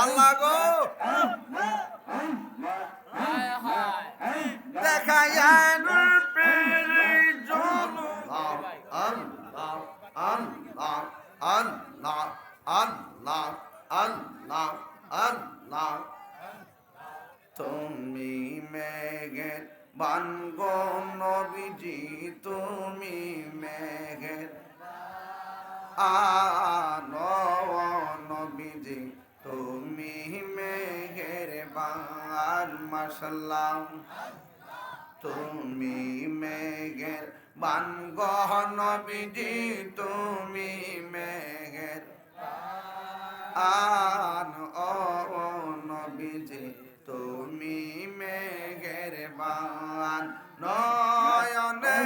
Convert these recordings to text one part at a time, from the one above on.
আল্লাহ গো দেখাইয়া নূরের ঝলক আল্লাহ আল্লাহ আল্লাহ আল্লাহ আল্লাহ আল্লাহ তুমি মেঘের বানগো নবীজি তুমি মেঘের নবীজি তুমি মেঘের বান মাশাআল্লাহ তুমি মেঘের বানগো নবীজি তুমি মেঘের ও নবীজি তুমি মেঘের বান নয়নে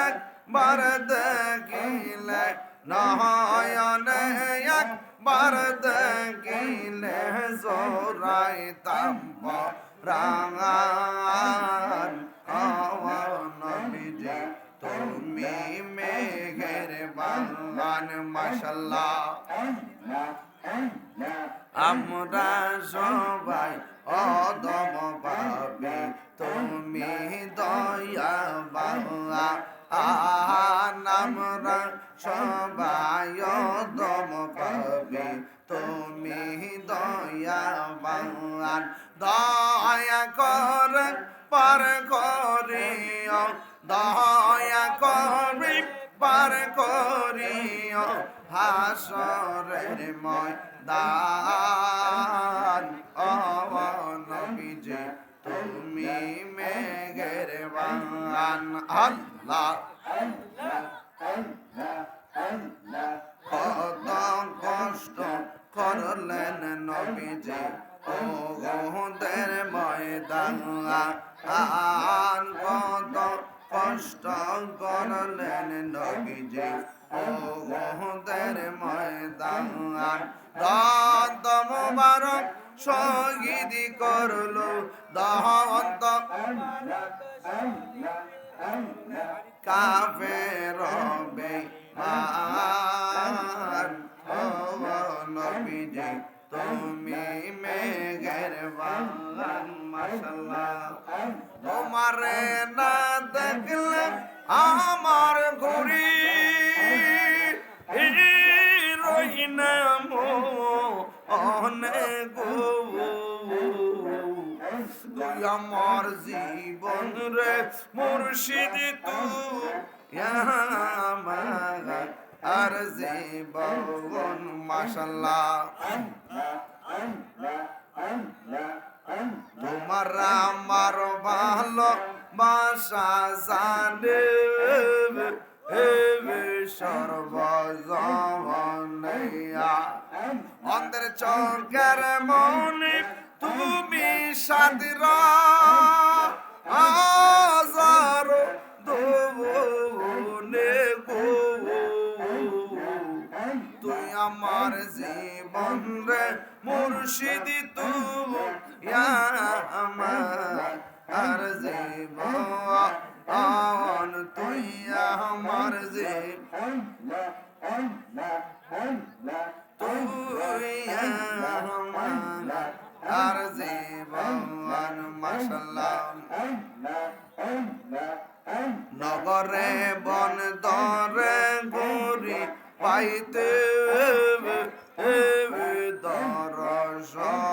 একবার দেখিলে নয়নে একবার দেখিলে জোড়াইতাম পরাণ ও নবীজি তুমি মেঘের বান মাশাআল্লাহ আমরা সবাই অদম পাবে তুমি দয়া বাবা আমরা সবাই অদম পাবে তুমি দয়া বাবা দয়া করে পার করিও দয়া করে পার করিও হাসরের ময়দান ও নবীজি তুমি মেঘের বান আল্লাহ কত কষ্ট করলেন নবীজি ও গোদের ময়দান কত কষ্ট করলেন নবীজি ও গোদের ময়দান দন্ত মুবারক শহীদ করলো দন্ত কাফের বেঈমান ও নবীজি তুমি মেঘের বান মাশাআল্লাহ তোমারে না দেখলে আমার ঘুরি রহিনা অনেক তুই আমার জীবন রে মুর্শিদ তুই আমার আর জীবন মাশাআল্লাহ তোমার আমার ভালো বাসা জানে সর্বজনীয়া অন্তর চরকার মনে তুমি সাদরা হাজারো দোনে গো তুই আমার জীবন রে মুর্শিদ তুই আমার আর জীবন তুই আমার জীবন তুই আমার আর জীবন মাশাআল্লাহ নগরে বন দরে ঘুরি পাইতে দর্শন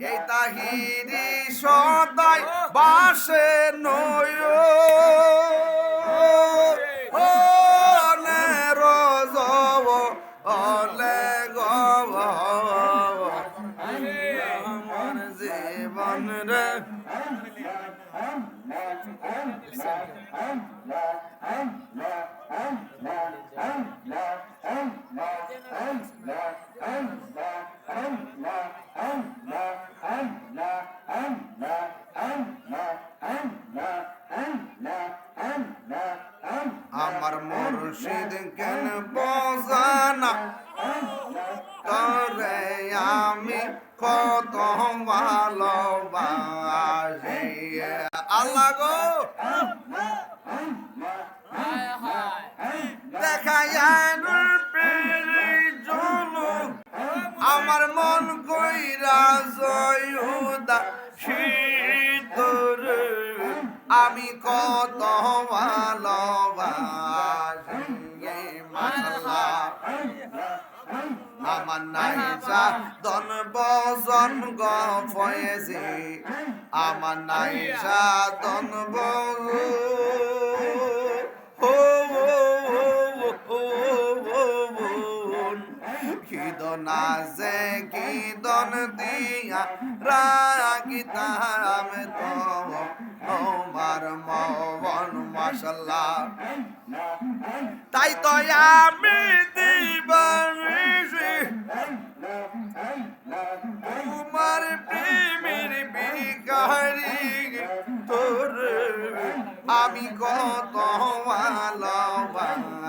এই তাহিরি সদাই বাসে নয় জীবন রে আমার মুর্শিদ কেন বোঝানা করে আমি কত ভালোবাসি আল্লাহ গো দেখাইয়া নূরের ঝলক আমার মন কইরা জয়ুদা শীতর আমি কত ভালোবাসি মাশাআল্লাহ আমার নাইজা দন বজন গফয়েছে আমার নাইজা দন কিদন আছে কিদন দিয়া রাগিতাম তো আমার মন মাশাআল্লাহ তাই তো আমি দিবানিশি তোমার প্রেমের ভিখারি তোর আমি কত ভালোবাসি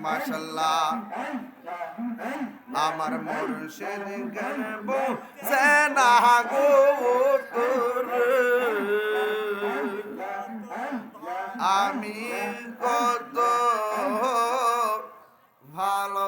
মাশাআল্লাহ আমার মুর্শিদ গর্ব সেনা গো তোর আমি কত ভালো